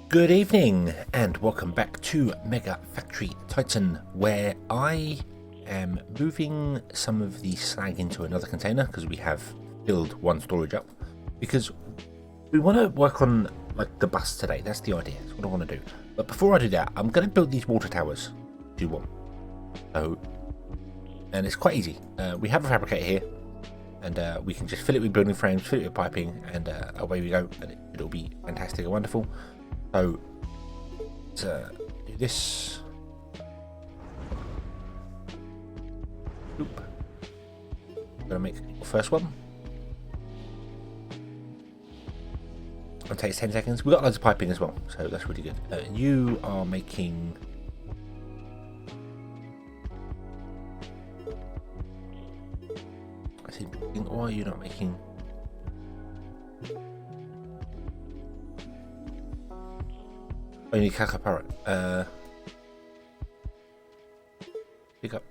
Good evening and welcome back to MegaFactory Titan, where I am moving some of the slag into another container because we have filled one storage up, because we want to work on like the bus today. That's the idea. That's what I want to do. But before I do that, I'm going to build these water towers. Do one. And it's quite easy. We have a fabricator here, and we can just fill it with building frames, fill it with piping, and away we go. And it'll be fantastic and wonderful. So let's do this. Oop. I'm gonna make the first one. It takes 10 seconds. We've got loads of piping as well, so that's really good. You are making why are you not making only caca parrot? Pick up.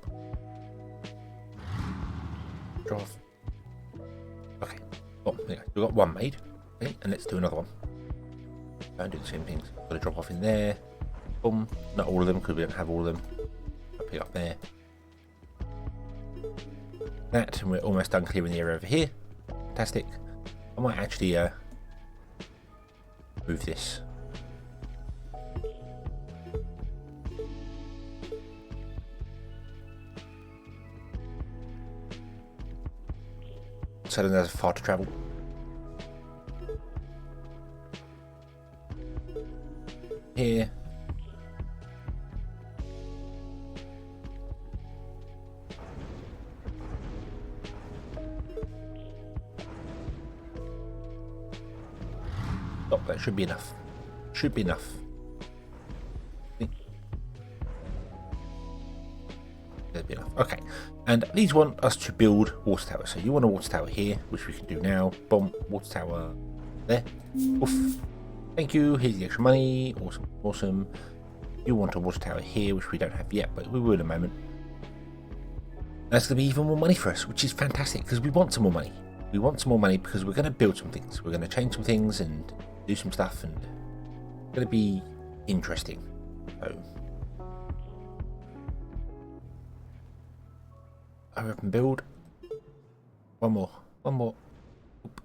Draw off. Okay. Oh, there you go. We've got one made. Okay, and let's do another one. Don't do the same things. Got to drop off in there. Boom. Not all of them because we don't have all of them. I'll pick up there. That, and we're almost done clearing the area over here. Fantastic. I might actually move this. So then there's far to travel. Here. Oh, that should be enough. Should be enough. That'd be enough. Okay. And these want us to build water towers. So you want a water tower here, which we can do now. Boom, water tower there. Oof. Thank you. Here's the extra money. Awesome, awesome. You want a water tower here, which we don't have yet, but we will in a moment. That's going to be even more money for us, which is fantastic because we want some more money. We want some more money because we're going to build some things. We're going to change some things and do some stuff, and it's going to be interesting. So, hurry up and build. One more. One more. Oop.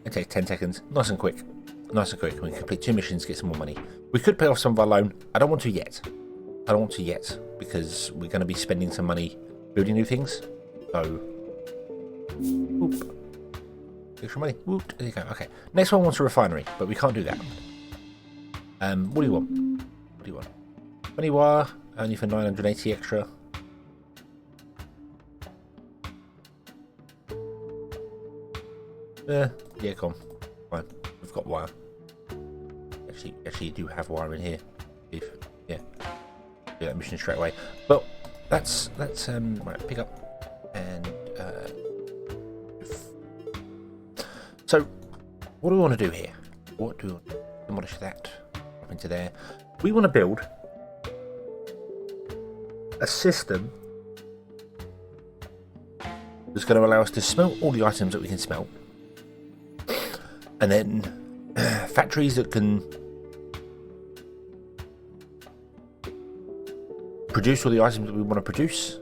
It takes 10 seconds. Nice and quick. Nice and quick. We can complete 2 missions, get some more money. We could pay off some of our loan. I don't want to yet. I don't want to yet because we're going to be spending some money building new things. So, whoop. Extra money. Whoop. There you go. Okay. Next one wants a refinery, but we can't do that. What do you want? What do you want? 20 wire, only for 980 extra. Yeah, come on. Fine. We've got wire. Actually, do have wire in here. Yeah. Do that mission straight away. But that's right. Pick up and so what do we want to do here? What do we want to demolish that? Up into there. We want to build a system that's going to allow us to smelt all the items that we can smelt, and then factories that can produce all the items that we want to produce,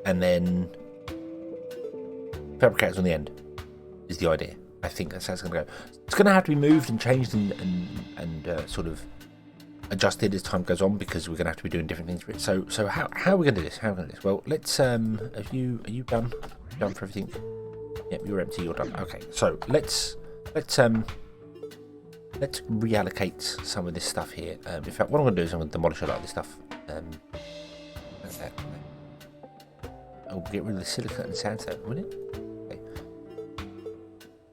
and then fabricators on the end is the idea. I think that's how it's going to go. It's going to have to be moved and changed and sort of adjusted as time goes on because we're going to have to be doing different things for it. So how are we going to do this? How are we going to do this? Well, let's are you done? Done for everything? Yep, you're empty. You're done. Okay, so let's reallocate some of this stuff here. In fact, what I'm going to do is I'm going to demolish a lot of this stuff. I'll get rid of the silicate and sandstone, will it? Okay.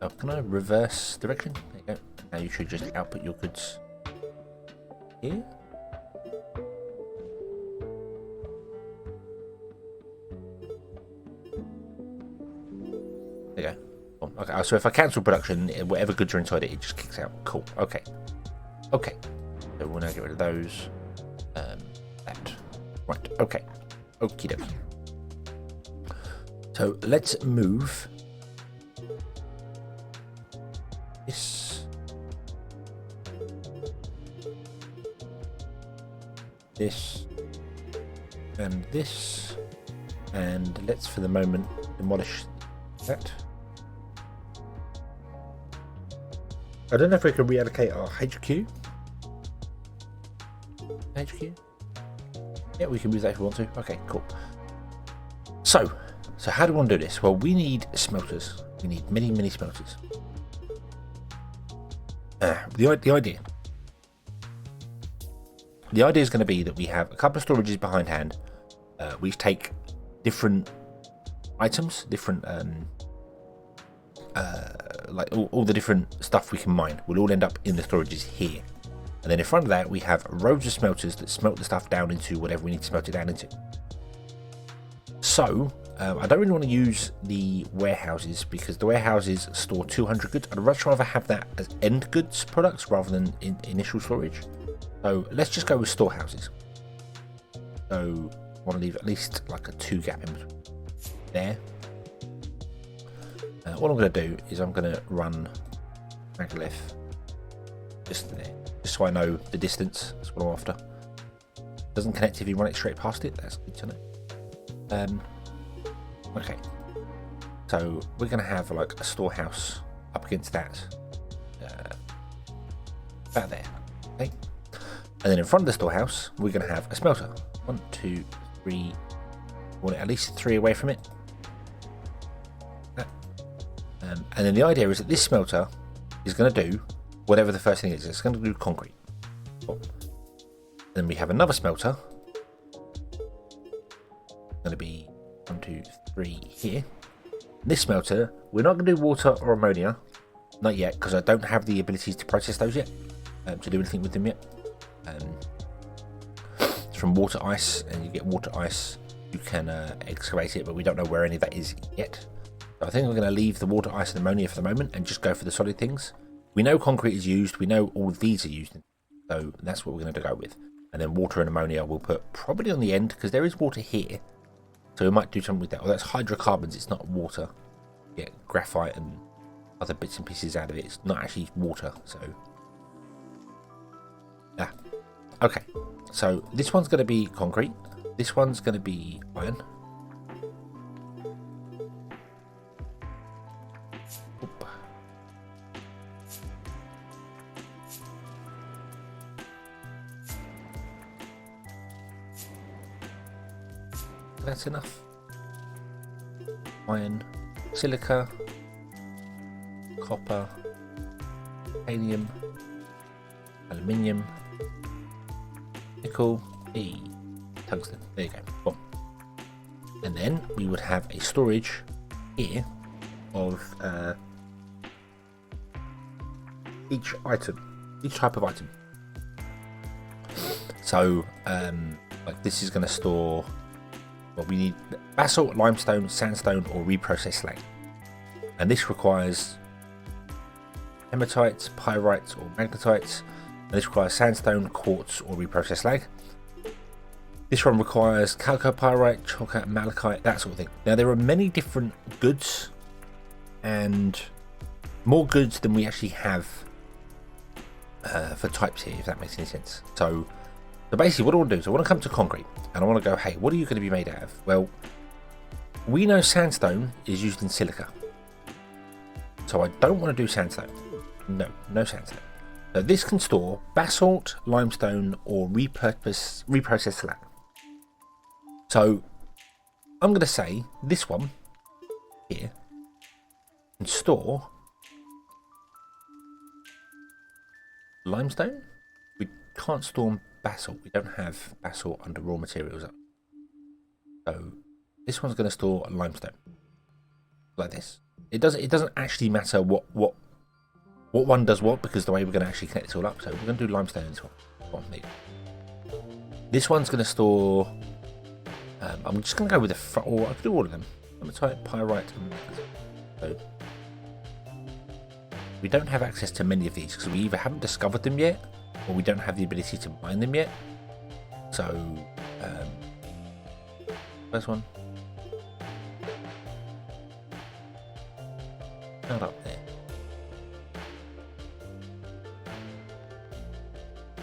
Oh, can I reverse direction? There you go. Now you should just output your goods here. There you go. Okay, so if I cancel production, whatever goods are inside it, it just kicks out. Cool. Okay. Okay. So we'll now get rid of those. That. Right. Okay. Okie dokie. So let's move this, this, and this, and let's for the moment demolish that. I don't know if we can reallocate our HQ. Yeah, we can move that if we want to. Okay, cool. So how do we want to do this? Well, we need smelters. We need many smelters. The idea is going to be that we have a couple of storages behind hand, which take different items, different like all the different stuff we can mine will all end up in the storages here. And then in front of that, we have rows of smelters that smelt the stuff down into whatever we need to smelt it down into. So, I don't really want to use the warehouses because the warehouses store 200 goods. I'd much rather have that as end goods products rather than initial storage. So, let's just go with storehouses. So, I want to leave at least like a 2 gap in there. What I'm going to do is I'm going to run Maglev just there. Just so I know the distance. That's what I'm after. Doesn't connect if you run it straight past it. That's good to know. Okay. So we're going to have like a storehouse up against that. About there. Okay. And then in front of the storehouse, we're going to have a smelter. 1, 2, 3. We want it at least 3 away from it. And then the idea is that this smelter is going to do whatever the first thing is. It's going to do concrete. Cool. Then we have another smelter. Going to be 1, 2, 3 here. This smelter, we're not going to do water or ammonia. Not yet, because I don't have the abilities to process those yet. To do anything with them yet. It's from water ice, and you get water ice. You can excavate it, but we don't know where any of that is yet. So I think we're going to leave the water ice and ammonia for the moment and just go for the solid things. We know concrete is used. We know all of these are used. So that's what we're going to go with. And then water and ammonia we'll put probably on the end because there is water here. So we might do something with that. Well, that's hydrocarbons. It's not water. You get graphite and other bits and pieces out of it. It's not actually water. So yeah. Okay. So this one's going to be concrete. This one's going to be iron. Oop. That's enough. Iron, silica, copper, titanium, aluminium, nickel, tungsten. There you go. Boom. And then we would have a storage here of each item, each type of item. So, like this is going to store. Well, we need basalt, limestone, sandstone, or reprocessed slag. And this requires hematites, pyrites, or magnetites. And this requires sandstone, quartz, or reprocessed slag. This one requires chalcopyrite, chalcite, malachite, that sort of thing. Now, there are many different goods, and more goods than we actually have for types here, if that makes any sense. So basically what I want to do is I want to come to concrete and I want to go, hey, what are you going to be made out of? Well, we know sandstone is used in silica. So I don't want to do sandstone. No sandstone. So this can store basalt, limestone, or reprocessed slag. So I'm going to say this one here can store limestone. We can't store basalt. We don't have basalt under raw materials. So this one's going to store limestone like this. It doesn't actually matter what one does what, because the way we're going to actually connect it all up. So we're going to do limestone in this one. This one's going to store. I'm just going to go with the or I could do all of them. Hematite, pyrite, and so we don't have access to many of these because we either haven't discovered them yet, or we don't have the ability to mine them yet. So, first one. Not up there.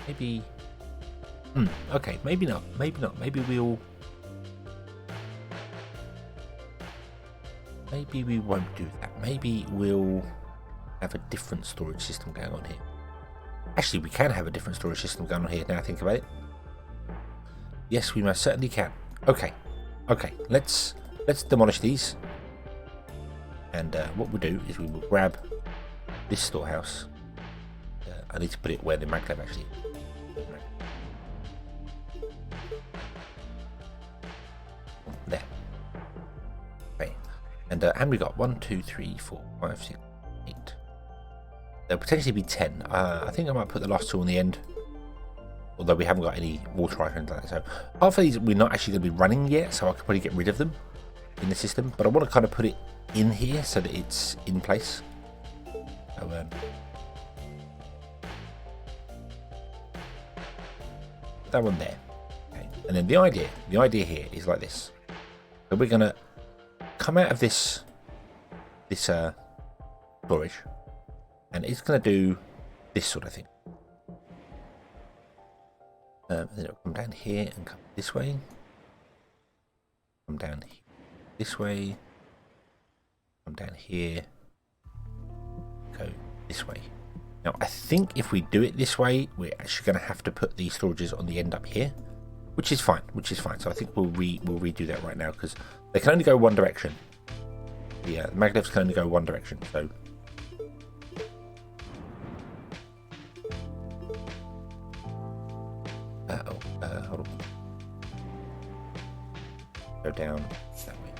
Maybe. Okay, maybe not. Maybe not. Maybe we'll. Maybe we won't do that. Maybe we'll have a different storage system going on here. Actually, we can have a different storage system going on here now I think about it. Yes, we most certainly can. Okay. Okay, let's demolish these. And what we'll do is we will grab this storehouse. I need to put it where the maglev actually is. There. Okay. And we got 1, 2, 3, 4, 5, 6, 8. There'll potentially be 10. I think I might put the last two on the end. Although we haven't got any water or anything like that. So half of these we're not actually going to be running yet, so I could probably get rid of them in the system. But I want to kind of put it in here so that it's in place. So, that one there. Okay. And then the idea here is like this. So we're going to come out of this storage, and it's going to do this sort of thing. Then it'll come down here and come this way. Come down here, this way. Come down here. Go this way. Now I think if we do it this way, we're actually going to have to put these storages on the end up here, which is fine. So I think we'll redo that right now because they can only go one direction. Yeah, the maglevs can only go one direction. So. Hold on. Go down that way.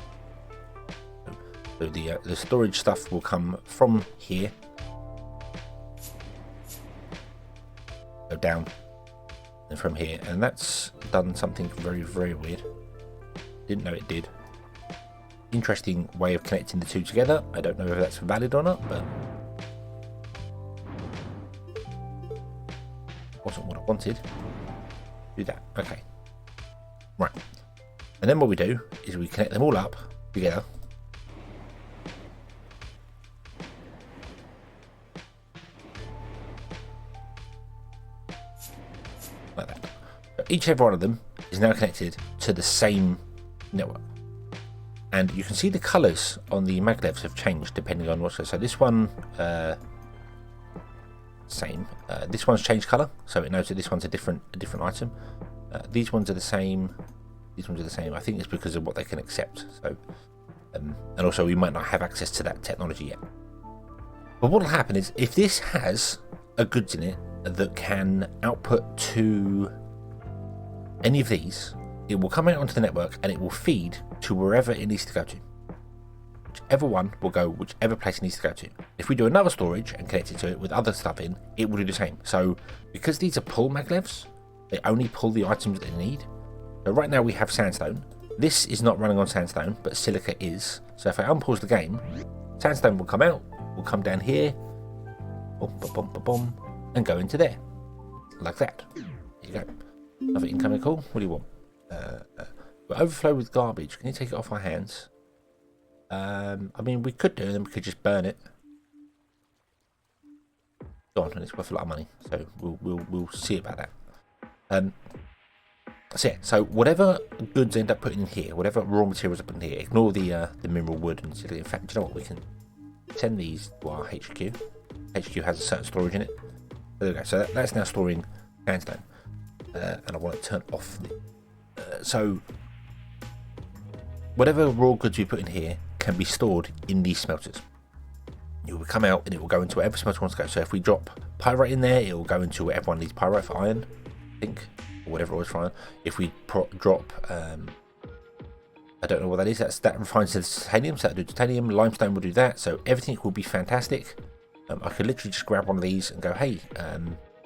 So the storage stuff will come from here. Go down. And from here. And that's done something very, very weird. Didn't know it did. Interesting way of connecting the two together. I don't know if that's valid or not, but wasn't what I wanted. Do that. Okay. Right. And then what we do is we connect them all up together. Like that. So each and every one of them is now connected to the same network. And you can see the colours on the maglevs have changed depending on what's. So this one same. This one's changed colour, so it knows that this one's a different item. These ones are the same. These ones are the same. I think it's because of what they can accept. So, and also we might not have access to that technology yet. But what will happen is if this has a goods in it that can output to any of these, it will come out onto the network and it will feed to wherever it needs to go to. Whichever one will go whichever place it needs to go to. If we do another storage and connect it to it with other stuff in, it will do the same. So because these are pull maglevs, they only pull the items that they need. So right now we have sandstone. This is not running on sandstone, but silica is. So if I unpause the game, sandstone will come out, will come down here, and go into there. Like that. There you go. Another incoming call. What do you want? We're overflow with garbage. Can you take it off our hands? I mean, we could do it, and we could just burn it. Go on, and it's worth a lot of money, so we'll see about that. So yeah, so whatever goods end up putting in here, whatever raw materials are put in here, ignore the mineral wood and silica. In fact, do you know what? We can send these to our HQ. HQ has a certain storage in it. There we go. So that's now storing sandstone, and I want to turn off. So whatever raw goods we put in here can be stored in these smelters. It will come out and it will go into wherever smelter wants to go. So if we drop pyrite in there, it will go into wherever one needs pyrite for iron, I think, or whatever it was for iron. If we drop, I don't know what that is. That refines to titanium, so that'll do titanium. Limestone will do that. So everything will be fantastic. I could literally just grab one of these and go, hey,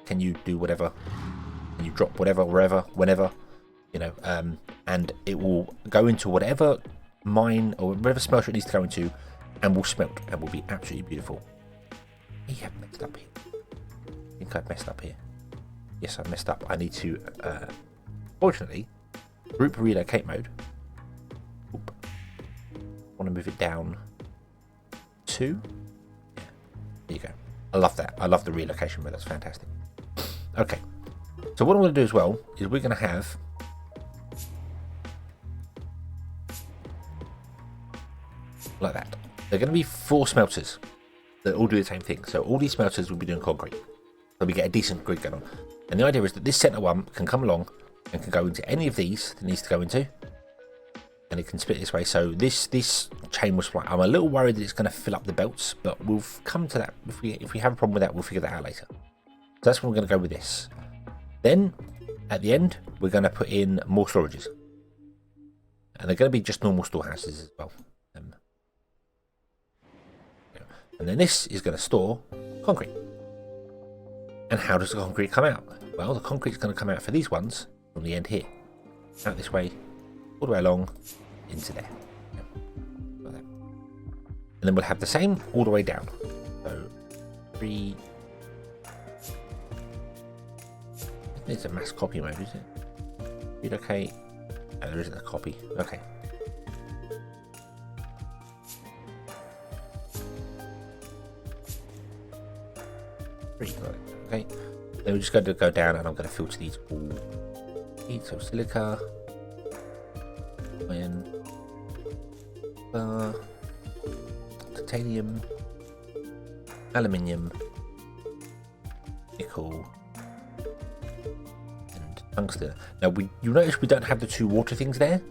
can you do whatever? Can you drop whatever, wherever, whenever? You know, and it will go into whatever mine or whatever smelter it needs to go into, and will smelt and will be absolutely beautiful. I have messed up here. I think I've messed up here. Yes, I've messed up. I need to, fortunately, group relocate mode. Oop. I want to move it down 2. I love that. I love the relocation, but that's fantastic. Okay, so what I'm going to do as well is we're going to have like that. They're going to be 4 smelters that all do the same thing. So all these smelters will be doing concrete. So we get a decent grid going on. And the idea is that this center one can come along and can go into any of these that it needs to go into. And it can split this way. So this chain will supply. I'm a little worried that it's going to fill up the belts, but we'll come to that. If we have a problem with that, we'll figure that out later. So that's when we're going to go with this. Then at the end, we're going to put in more storages. And they're going to be just normal storehouses as well. And then this is going to store concrete. And how does the concrete come out? Well, the concrete is going to come out for these ones from the end here. Out this way, all the way along, into there. Like that. And then we'll have the same all the way down. So, 3... It's a mass copy mode, is it? Okay. No, there isn't a copy. Okay. Okay, then we're just going to go down and I'm going to filter these all. So silica, iron, titanium, aluminium, nickel, and tungsten. Now you notice we don't have the 2 water things there.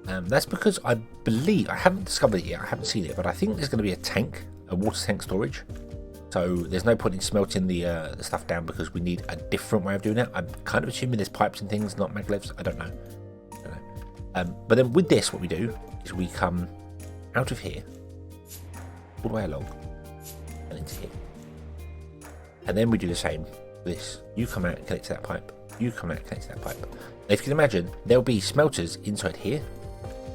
That's because I believe, I haven't discovered it yet, I haven't seen it, but I think there's going to be a tank, a water tank storage. So there's no point in smelting the stuff down because we need a different way of doing it. I'm kind of assuming there's pipes and things, not maglevs. I don't know. But then with this, what we do is we come out of here, all the way along, and into here. And then we do the same with this. You come out and connect to that pipe. You come out and connect to that pipe. Now, if you can imagine, there'll be smelters inside here.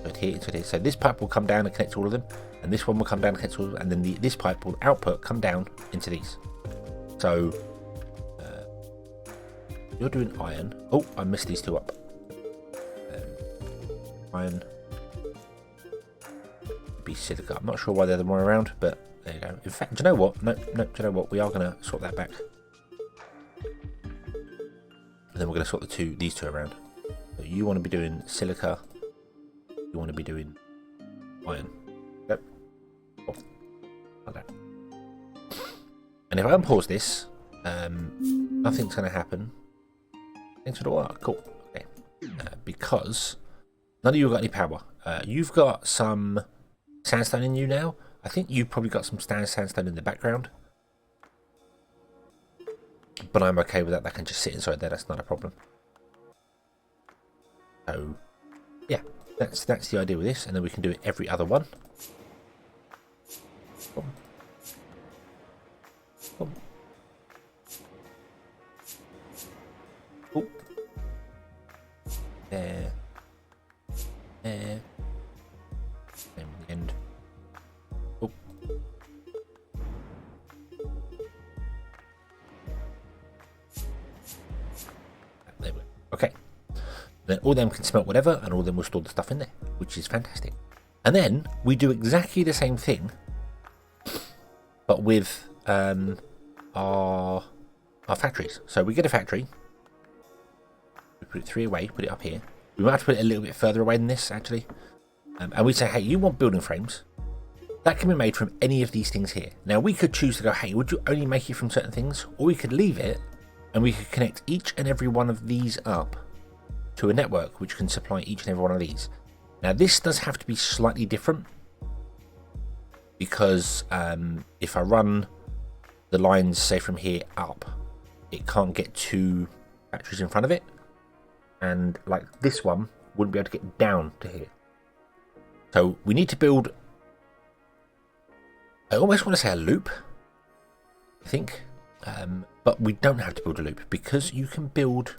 Inside here, inside here. So this pipe will come down and connect to all of them. And this one will come down and connect to all of them. And then this pipe will output come down into these. So you're doing iron. Oh, I missed these 2 up. Iron. Be silica. I'm not sure why they're the more around, but there you go. In fact, do you know what? No, do you know what? We are going to sort that back. And then we're going to sort these two around. So you want to be doing silica. You want to be doing iron. Yep. Oh, like that. And if I unpause this, nothing's going to happen. Into the water. Cool. Okay. Because none of you have got any power. You've got some sandstone in you now. I think you've probably got some sandstone in the background. But I'm okay with that. That can just sit inside there. That's not a problem. So, yeah. That's the idea with this. And then we can do it every other one. Boom. Boom. Oh. There. There. And the end. Oh. There we go. Okay. Then all of them can smelt whatever, and all of them will store the stuff in there, which is fantastic. And then we do exactly the same thing, but with our factories. So we get a factory. We put it 3 away, put it up here. We might have to put it a little bit further away than this, actually. And we say, hey, you want building frames? That can be made from any of these things here. Now, we could choose to go, hey, would you only make it from certain things? Or we could leave it, and we could connect each and every one of these up to a network which can supply each and every one of these. Now, this does have to be slightly different, because if I run the lines, say, from here up, it can't get 2 factories in front of it. And like this one wouldn't be able to get down to here. So we need to build, I almost want to say a loop, I think, but we don't have to build a loop because you can build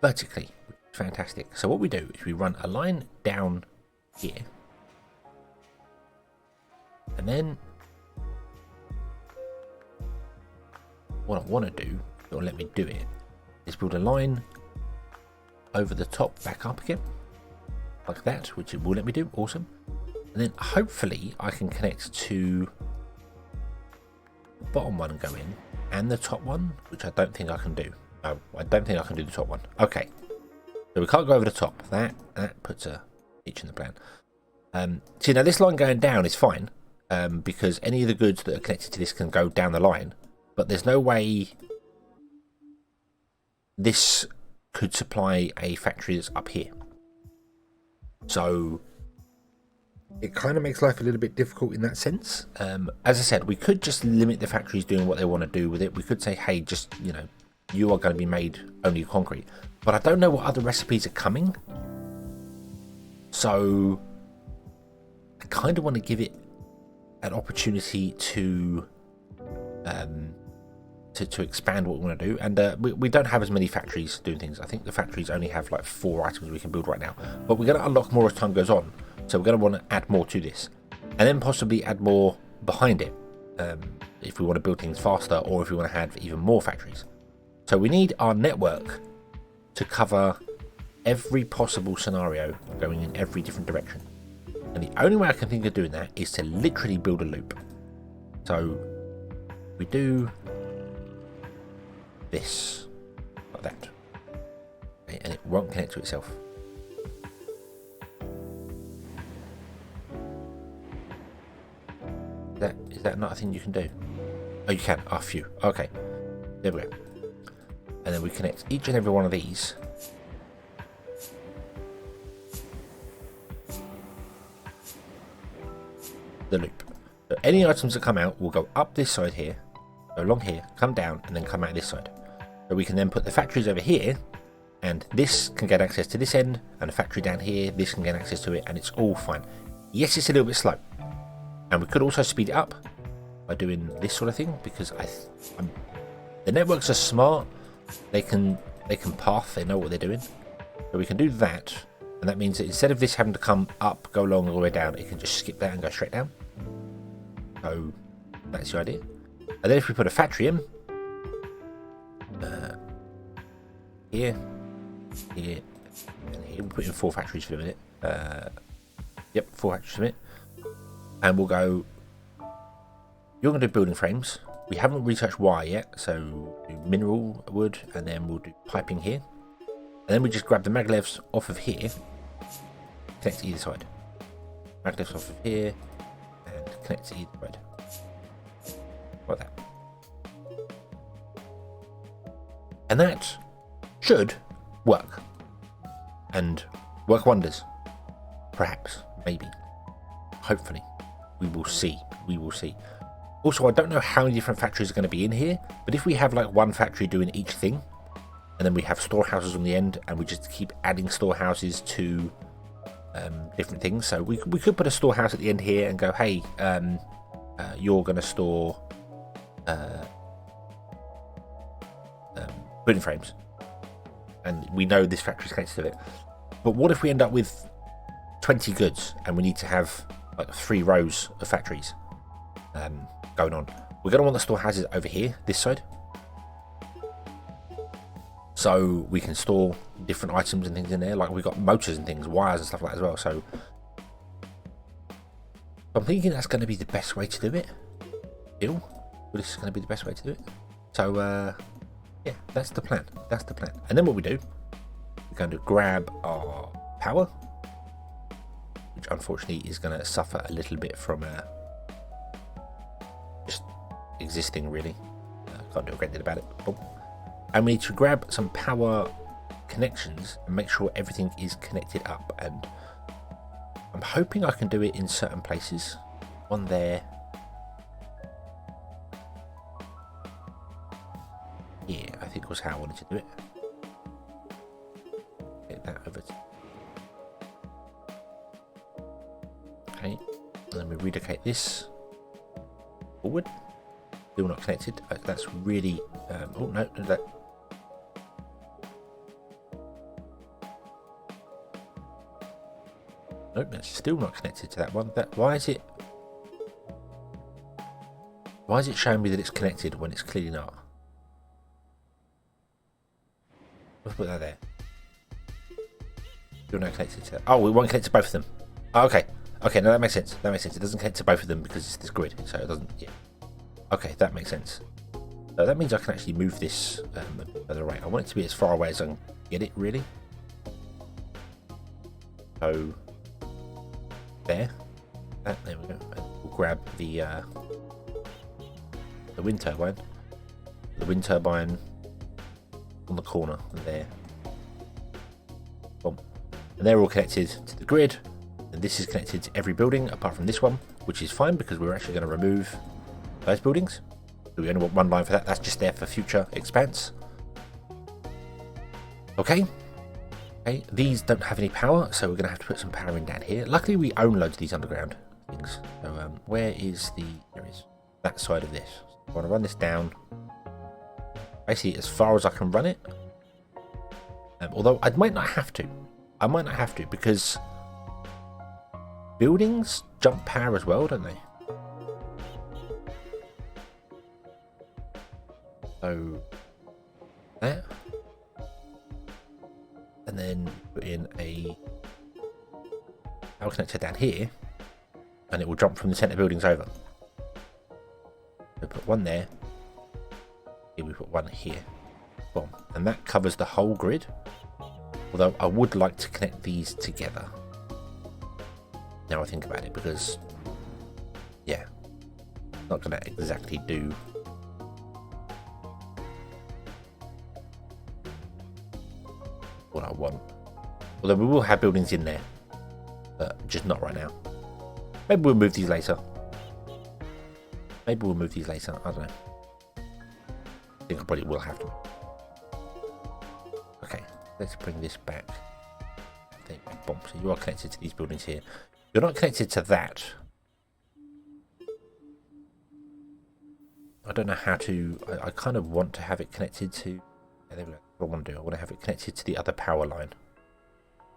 vertically, which is fantastic. So what we do is we run a line down here, and then what I want to do, it will let me do it, is build a line over the top, back up again, like that, which it will let me do. Awesome. And then hopefully I can connect to the bottom one and go in. and the top one, which I don't think I can do. No, I don't think I can do the top one. Okay. So we can't go over the top. That puts a hitch in the plan. See, now this line going down is fine, because any of the goods that are connected to this can go down the line, but there's no way this could supply a factory that's up here. So it kind of makes life a little bit difficult in that sense. As I said, we could just limit the factories doing what they want to do with it. We could say, hey, just, you know, you are going to be made only concrete. But I don't know what other recipes are coming. So I kind of want to give it an opportunity to expand what we want to do. And we don't have as many factories doing things. I think the factories only have like 4 items we can build right now. But we're going to unlock more as time goes on. So we're going to want to add more to this. And then possibly add more behind it. If we want to build things faster, or if we want to have even more factories. So we need our network to cover every possible scenario going in every different direction. And the only way I can think of doing that is to literally build a loop. So we do this like that. Okay, and it won't connect to itself. Is that not a thing you can do? Oh, you can. Oh, phew. Okay. There we go. And then we connect each and every one of these. The loop. So any items that come out will go up this side here, go along here, come down, and then come out this side. So we can then put the factories over here, and this can get access to this end, and the factory down here, this can get access to it, and it's all fine. Yes, it's a little bit slow. And we could also speed it up by doing this sort of thing, because the networks are smart. They can path. They know what they're doing. So we can do that, and that means that instead of this having to come up, go along all the way down, it can just skip that and go straight down. So that's the idea. And then if we put a factory in here, here, and here, we'll put in 4 factories for a minute. Yep, 4 factories for a minute. And we'll go, you're going to do building frames. We haven't researched why yet, so do mineral wood, and then we'll do piping here. And then we just grab the maglevs off of here, connect to either side. Maglevs off of here, and connect to either side. Like that. And that should work. And work wonders. Perhaps. Maybe. Hopefully. We will see. We will see. Also, I don't know how many different factories are going to be in here, but if we have like one factory doing each thing, and then we have storehouses on the end, and we just keep adding storehouses to different things. So we could put a storehouse at the end here and go, hey, you're going to store building frames. And we know this factory's connected to it. But what if we end up with 20 goods, and we need to have like 3 rows of factories going on? We're going to want the storehouses over here, this side, so we can store different items and things in there. Like we've got motors and things, wires and stuff like that as well. So I'm thinking that's going to be the best way to do it. This is going to be the best way to do it. So yeah, that's the plan. That's the plan. And then what we do, we're going to grab our power, which unfortunately is going to suffer a little bit from just existing, really. Can't do a great deal about it. Boom. And we need to grab some power connections and make sure everything is connected up. And I'm hoping I can do it in certain places. One there. Yeah, I think was how I wanted to do it. Get that over to... Okay, and then we relocate this forward. Still not connected. That's really... oh, no, that... Nope, that's still not connected to that one. Why is it showing me that it's connected when it's clearly not? Let's put that there. Still not connected to that. Oh, we won't connect to both of them. Oh, okay. Okay, no, that makes sense. That makes sense. It doesn't connect to both of them because it's this grid, so it doesn't... Yeah. Okay, that makes sense. So that means I can actually move this a bit further away. I want it to be as far away as I can get it, really. So there we go. And we'll grab the wind turbine. The wind turbine on the corner there. Boom. And they're all connected to the grid. And this is connected to every building apart from this one, which is fine because we're actually going to remove those buildings. So we only want one line for that. That's just there for future expanse. Okay. Okay, these don't have any power, so we're going to have to put some power in down here. Luckily, we own loads of these underground things. So where is the... There is that side of this. I want to run this down. Basically, as far as I can run it. Although I might not have to. I might not have to, because buildings jump power as well, don't they? So that. And then put in a power connector down here, and it will jump from the centre buildings over. So put one there. Here we put one here. Boom. And that covers the whole grid. Although I would like to connect these together. Now I think about it, because yeah, not going to exactly do what I want. Although we will have buildings in there, but just not right now. Maybe we'll move these later. I don't know. I think I probably will have to. Okay, let's bring this back. There you go. Boom. So you are connected to these buildings here. You're not connected to that. I don't know how to... I kind of want to have it connected to... Yeah, there we go. What I want to do. I want to have it connected to the other power line.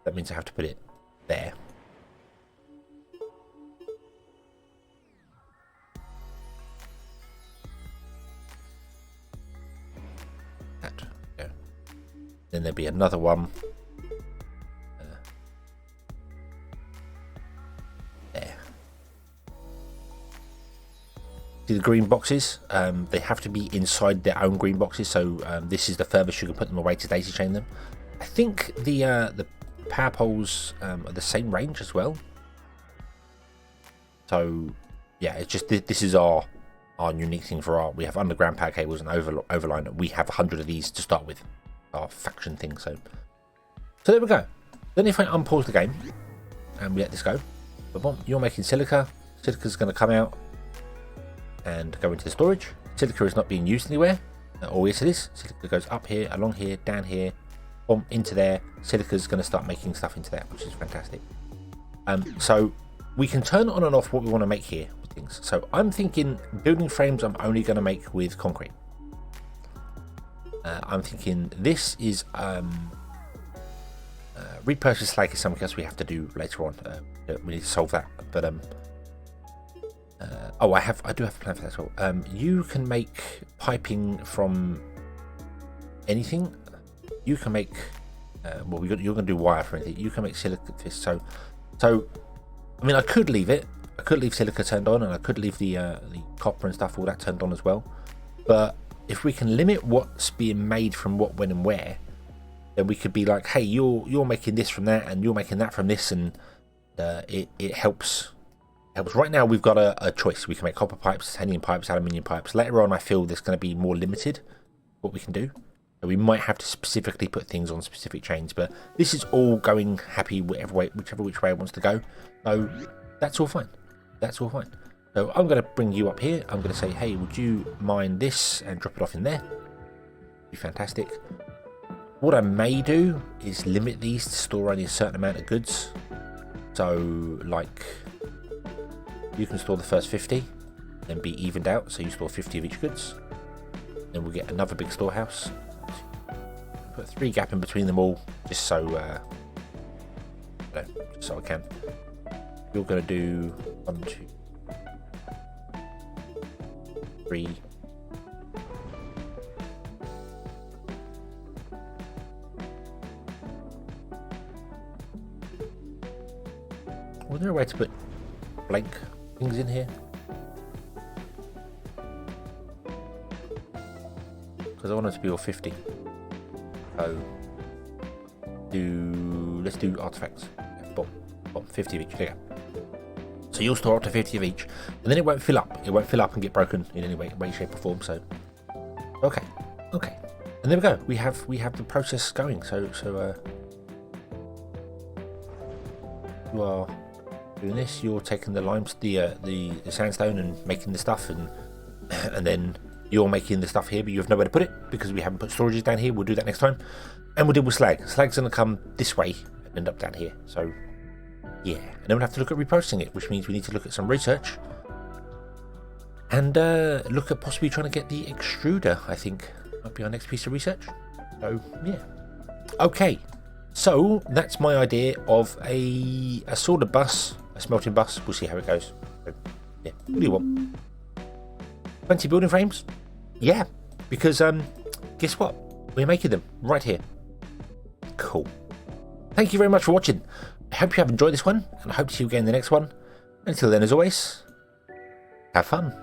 That means I have to put it there. That. Go. Then there'll be another one. There. See the green boxes? They have to be inside their own green boxes, so this is the furthest you can put them away to daisy chain them. I think the power poles are the same range as well. So yeah, it's just this is our unique thing for our... We have underground power cables and overline. We have 100 of these to start with, our faction thing. So there we go. Then if I unpause the game and we let this go, but you're making silica. Silica's going to come out and go into the storage. Silica is not being used anywhere. Oh yes it is. Silica goes up here, along here, down here, boom, into there. Silica's going to start making stuff into there, which is fantastic. So we can turn on and off what we want to make here with things. So I'm thinking building frames I'm only going to make with concrete. I'm thinking this is repurchase slag is something else we have to do later on. We need to solve that, but oh, I do have a plan for that as well. You can make piping from anything. You can make well, you're going to do wire for anything. You can make silica. So I mean, I could leave it. I could leave silica turned on, and I could leave the copper and stuff, all that turned on as well. But if we can limit what's being made from what, when, and where, then we could be like, hey, you're making this from that, and you're making that from this, and it helps. Right now we've got a choice. We can make copper pipes, titanium pipes, aluminium pipes. Later on I feel there's going to be more limited what we can do. So we might have to specifically put things on specific chains, but this is all going happy whichever which way it wants to go. So that's all fine. That's all fine. So I'm going to bring you up here. I'm going to say, hey, would you mine this and drop it off in there? Be fantastic. What I may do is limit these to store only a certain amount of goods. So like, you can store the first 50, then be evened out, so you store 50 of each goods. Then we'll get another big storehouse. Put 3 gap in between them all, just so I can. You're going to do 1, 2, 3. Was there a way to put blank things in here? because I want them to be all 50. So let's do artifacts. Boom, 50 of each. There you go. So you'll store up to 50 of each, and then it won't fill up. It won't fill up and get broken in any way, shape, or form. So, okay, and there we go. We have the process going. So you are doing this. You're taking the limes, the sandstone, and making the stuff, and then you're making the stuff here, but you have nowhere to put it because we haven't put storages down here. We'll do that next time, and we'll deal with slag. Slag's going to come this way and end up down here. So. Yeah, and then we'll have to look at reprocessing it, which means we need to look at some research and look at possibly trying to get the extruder. I think might be our next piece of research. So yeah, okay. So that's my idea of a sort of bus, a smelting bus. We'll see how it goes. So, yeah, what do you want? 20 building frames? Yeah, because guess what? We're making them right here. Cool. Thank you very much for watching. I hope you have enjoyed this one, and I hope to see you again in the next one. Until then, as always, have fun.